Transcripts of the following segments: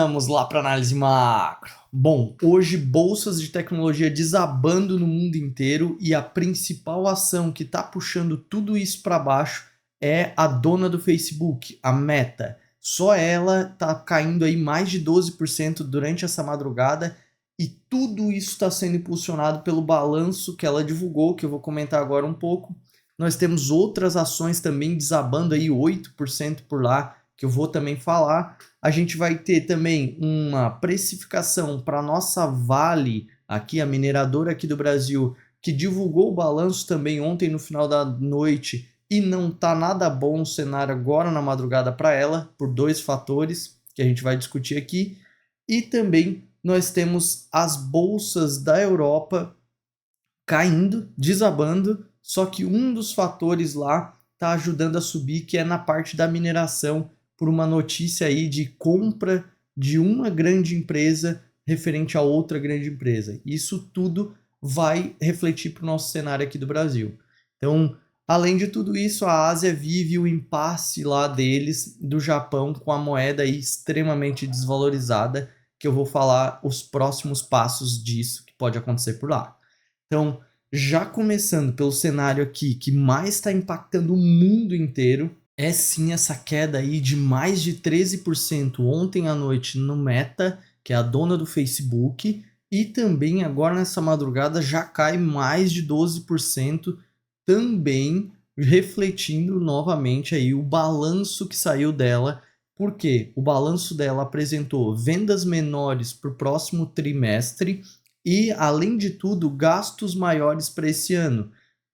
Vamos lá para análise macro. Bom, hoje bolsas de tecnologia desabando no mundo inteiro e a principal ação que está puxando tudo isso para baixo é a dona do Facebook, a Meta. Só ela está caindo aí mais de 12% durante essa madrugada e tudo isso está sendo impulsionado pelo balanço que ela divulgou, que eu vou comentar agora um pouco. Nós temos outras ações também desabando aí 8% por lá, que eu vou também falar. A gente vai ter também uma precificação para a nossa Vale, aqui a mineradora aqui do Brasil, que divulgou o balanço também ontem no final da noite e não está nada bom o cenário agora na madrugada para ela, por dois fatores que a gente vai discutir aqui. E também nós temos as bolsas da Europa caindo, desabando, só que um dos fatores lá está ajudando a subir, que é na parte da mineração, por uma notícia aí de compra de uma grande empresa referente a outra grande empresa. Isso tudo vai refletir para o nosso cenário aqui do Brasil. Então, além de tudo isso, a Ásia vive o impasse lá deles, do Japão, com a moeda aí extremamente desvalorizada, que eu vou falar os próximos passos disso que pode acontecer por lá. Então, já começando pelo cenário aqui que mais está impactando o mundo inteiro, é sim essa queda aí de mais de 13% ontem à noite no Meta, que é a dona do Facebook, e também agora nessa madrugada já cai mais de 12%, também refletindo novamente aí o balanço que saiu dela, porque o balanço dela apresentou vendas menores para o próximo trimestre e, além de tudo, gastos maiores para esse ano.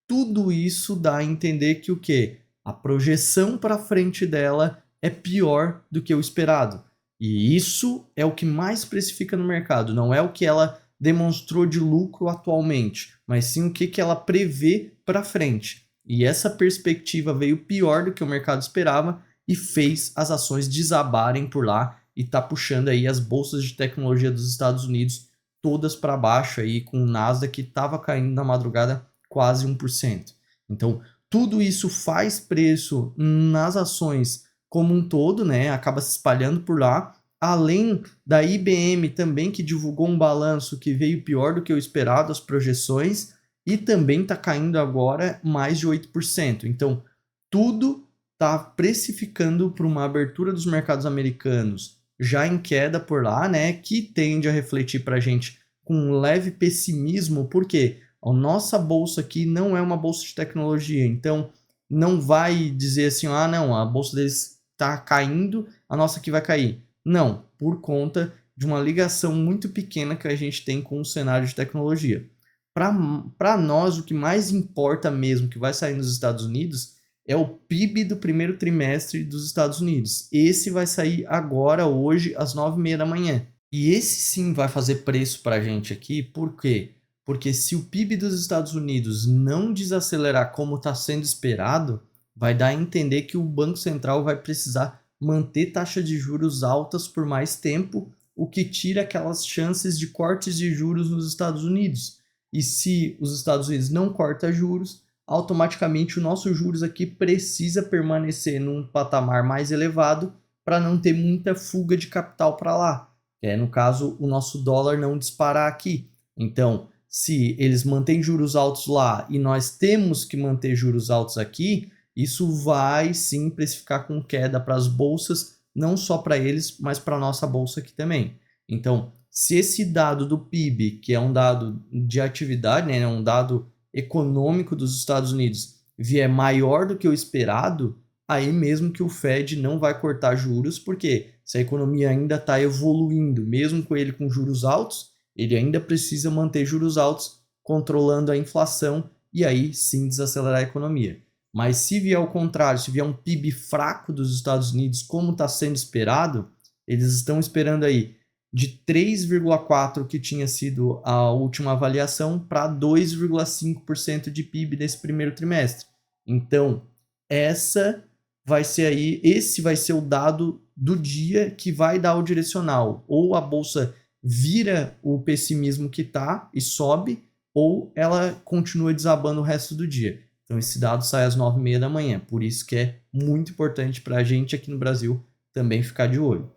Tudo isso dá a entender que o quê? A projeção para frente dela é pior do que o esperado. E isso é o que mais precifica no mercado, não é o que ela demonstrou de lucro atualmente, mas sim o que ela prevê para frente. E essa perspectiva veio pior do que o mercado esperava e fez as ações desabarem por lá e está puxando aí as bolsas de tecnologia dos Estados Unidos todas para baixo aí, com o Nasdaq que estava caindo na madrugada quase 1%. Então, tudo isso faz preço nas ações como um todo, né? Acaba se espalhando por lá. Além da IBM também, que divulgou um balanço que veio pior do que o esperado, as projeções, e também está caindo agora mais de 8%. Então, tudo está precificando para uma abertura dos mercados americanos já em queda por lá, né? Que tende a refletir para a gente com um leve pessimismo, porque a nossa bolsa aqui não é uma bolsa de tecnologia, então não vai dizer assim, ah não, a bolsa deles está caindo, a nossa aqui vai cair. Não, por conta de uma ligação muito pequena que a gente tem com o cenário de tecnologia. Para nós, o que mais importa mesmo que vai sair nos Estados Unidos é o PIB do primeiro trimestre dos Estados Unidos. Esse vai sair agora, hoje, às 9h30 da manhã. E esse sim vai fazer preço para a gente aqui, por quê? Porque se o PIB dos Estados Unidos não desacelerar como está sendo esperado, vai dar a entender que o Banco Central vai precisar manter taxas de juros altas por mais tempo, o que tira aquelas chances de cortes de juros nos Estados Unidos. E se os Estados Unidos não cortam juros, automaticamente o nosso juros aqui precisa permanecer num patamar mais elevado para não ter muita fuga de capital para lá. No caso, o nosso dólar não disparar aqui. Então, se eles mantêm juros altos lá e nós temos que manter juros altos aqui, isso vai sim precificar com queda para as bolsas, não só para eles, mas para a nossa bolsa aqui também. Então, se esse dado do PIB, que é um dado de atividade, né, um dado econômico dos Estados Unidos, vier maior do que o esperado, aí mesmo que o Fed não vai cortar juros, porque se a economia ainda está evoluindo, mesmo com ele com juros altos, ele ainda precisa manter juros altos, controlando a inflação e aí sim desacelerar a economia. Mas se vier ao contrário, se vier um PIB fraco dos Estados Unidos, como está sendo esperado, eles estão esperando aí de 3,4% que tinha sido a última avaliação para 2,5% de PIB nesse primeiro trimestre. Então, esse vai ser o dado do dia que vai dar o direcional. Ou a bolsa vira o pessimismo que está e sobe, ou ela continua desabando o resto do dia. Então esse dado sai às 9h30 da manhã, por isso que é muito importante para a gente aqui no Brasil também ficar de olho.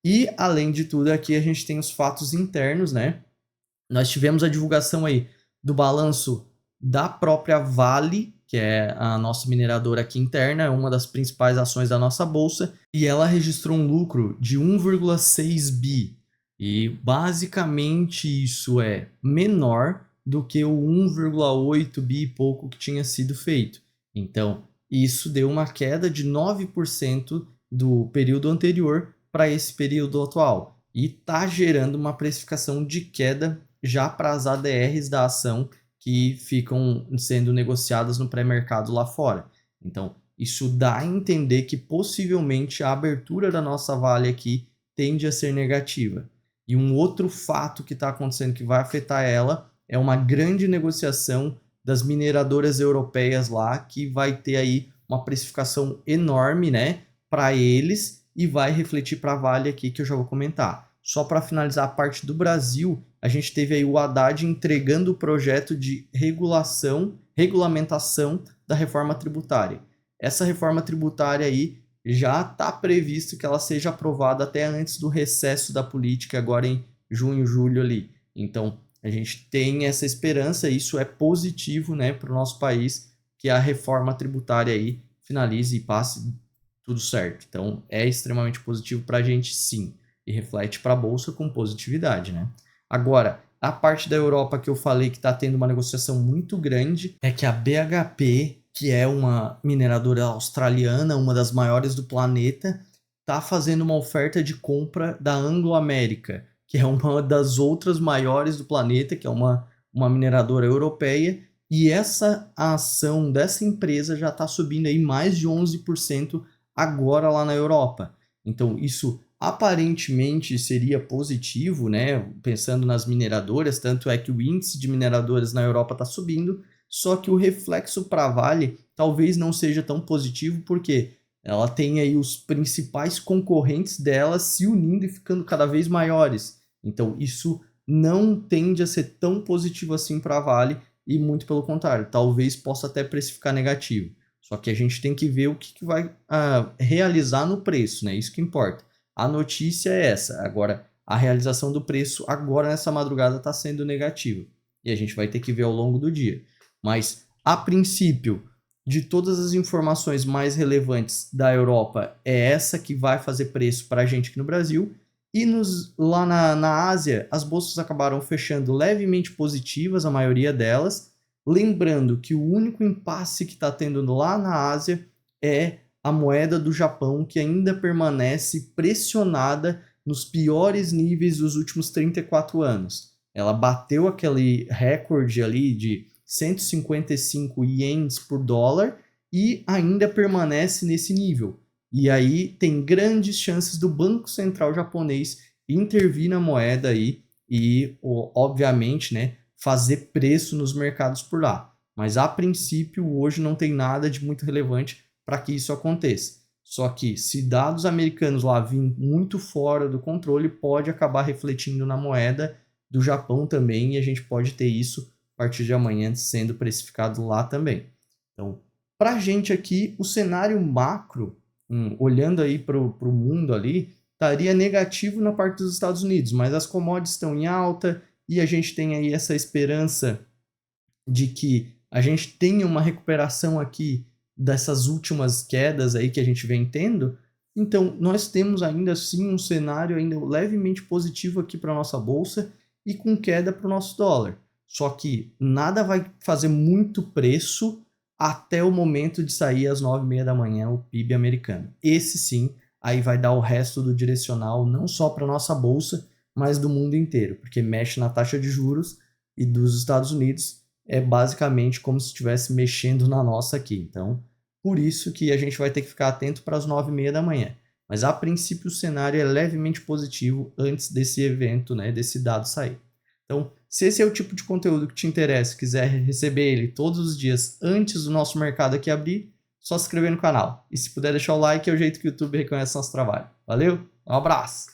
E, além de tudo, aqui a gente tem os fatos internos, né? Nós tivemos a divulgação aí do balanço da própria Vale, que é a nossa mineradora aqui interna, uma das principais ações da nossa bolsa, e ela registrou um lucro de 1,6 bi. E basicamente isso é menor do que o 1,8 bi e pouco que tinha sido feito. Então, isso deu uma queda de 9% do período anterior para esse período atual. E está gerando uma precificação de queda já para as ADRs da ação que ficam sendo negociadas no pré-mercado lá fora. Então, isso dá a entender que possivelmente a abertura da nossa Vale aqui tende a ser negativa. E um outro fato que está acontecendo que vai afetar ela é uma grande negociação das mineradoras europeias lá, que vai ter aí uma precificação enorme, né, para eles, e vai refletir para a Vale aqui, que eu já vou comentar. Só para finalizar a parte do Brasil, a gente teve aí o Haddad entregando o projeto de regulamentação da reforma tributária. Essa reforma tributária aí já está previsto que ela seja aprovada até antes do recesso da política, agora em junho, julho ali. Então, a gente tem essa esperança, isso é positivo, né, para o nosso país, que a reforma tributária aí finalize e passe tudo certo. Então, é extremamente positivo para a gente, sim, e reflete para a bolsa com positividade, né? Agora, a parte da Europa que eu falei que está tendo uma negociação muito grande é que a BHP, que é uma mineradora australiana, uma das maiores do planeta, está fazendo uma oferta de compra da Anglo American, que é uma das outras maiores do planeta, que é uma mineradora europeia, e essa ação dessa empresa já está subindo aí mais de 11% agora lá na Europa. Então, isso aparentemente seria positivo, né? Pensando nas mineradoras, tanto é que o índice de mineradoras na Europa está subindo, só que o reflexo para a Vale talvez não seja tão positivo, porque ela tem aí os principais concorrentes dela se unindo e ficando cada vez maiores. Então, isso não tende a ser tão positivo assim para a Vale, e muito pelo contrário, talvez possa até precificar negativo. Só que a gente tem que ver o que vai realizar no preço, né? Isso que importa. A notícia é essa. Agora, a realização do preço agora nessa madrugada está sendo negativa. E a gente vai ter que ver ao longo do dia. Mas, a princípio, de todas as informações mais relevantes da Europa, é essa que vai fazer preço para a gente aqui no Brasil. E lá na Ásia, as bolsas acabaram fechando levemente positivas, a maioria delas. Lembrando que o único impasse que está tendo lá na Ásia é a moeda do Japão, que ainda permanece pressionada nos piores níveis dos últimos 34 anos. Ela bateu aquele recorde ali de 155 ienes por dólar e ainda permanece nesse nível. E aí tem grandes chances do Banco Central japonês intervir na moeda aí e, obviamente, né, fazer preço nos mercados por lá. Mas a princípio hoje não tem nada de muito relevante para que isso aconteça. Só que se dados americanos lá virem muito fora do controle, pode acabar refletindo na moeda do Japão também, e a gente pode ter isso a partir de amanhã sendo precificado lá também. Então, para a gente aqui, o cenário macro, olhando aí para o mundo ali, estaria negativo na parte dos Estados Unidos, mas as commodities estão em alta e a gente tem aí essa esperança de que a gente tenha uma recuperação aqui dessas últimas quedas aí que a gente vem tendo. Então, nós temos ainda assim um cenário ainda levemente positivo aqui para a nossa bolsa e com queda para o nosso dólar. Só que nada vai fazer muito preço até o momento de sair às 9h30 da manhã o PIB americano. Esse sim, aí vai dar o resto do direcional, não só para a nossa bolsa, mas do mundo inteiro, porque mexe na taxa de juros e dos Estados Unidos é basicamente como se estivesse mexendo na nossa aqui. Então, por isso que a gente vai ter que ficar atento para as 9h30 da manhã. Mas, a princípio, o cenário é levemente positivo antes desse evento, né, desse dado sair. Então, se esse é o tipo de conteúdo que te interessa, quiser receber ele todos os dias antes do nosso mercado aqui abrir, só se inscrever no canal. E se puder deixar o like, é o jeito que o YouTube reconhece nosso trabalho. Valeu, um abraço!